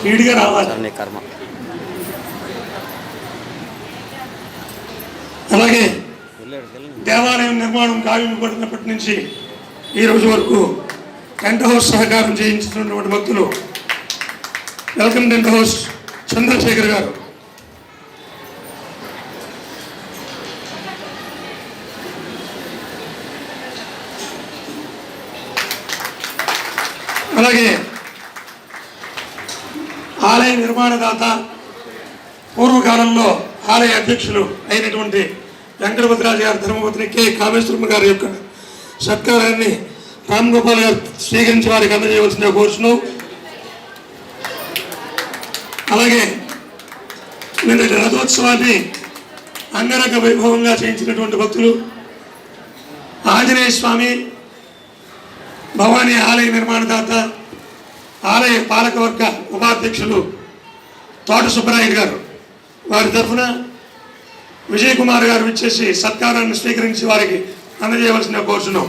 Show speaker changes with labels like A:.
A: స్పీడ్గా రావాలి. అలాగే దేవాలయం నిర్మాణం కావింపబడినప్పటి నుంచి ఈ రోజు వరకు టెంట్ హౌస్ సహకారం చేయించినటువంటి భక్తులు వెల్కమ్ టెంట్ హౌస్ చంద్రశేఖర్ గారు, అలాగే ఆలయ నిర్మాణదాత పూర్వకాలంలో ఆలయ అధ్యక్షులు అయినటువంటి వెంకటపతిరాజు గారు ధర్మపత్ని కె కామేశ్వరమ్మ గారి యొక్క సత్కారాన్ని రామ్ గోపాల్ గారు స్వీకరించి వారికి అందజేయవలసిన కోరుచును. అలాగే నిన్నటి రథోత్సవాన్ని అంగరంగ వైభవంగా చేయించినటువంటి భక్తులు ఆంజనేయ స్వామి భవానీ ఆలయ నిర్మాణదాత ఆలయ పాలకవర్గ ఉపాధ్యక్షులు తోట సుబ్బరాయుడు గారు, వారి తరఫున విజయ్ కుమార్ గారు ఇచ్చేసి సత్కారాన్ని స్వీకరించి వారికి అందజేయవలసిన కోరుచున్నాం.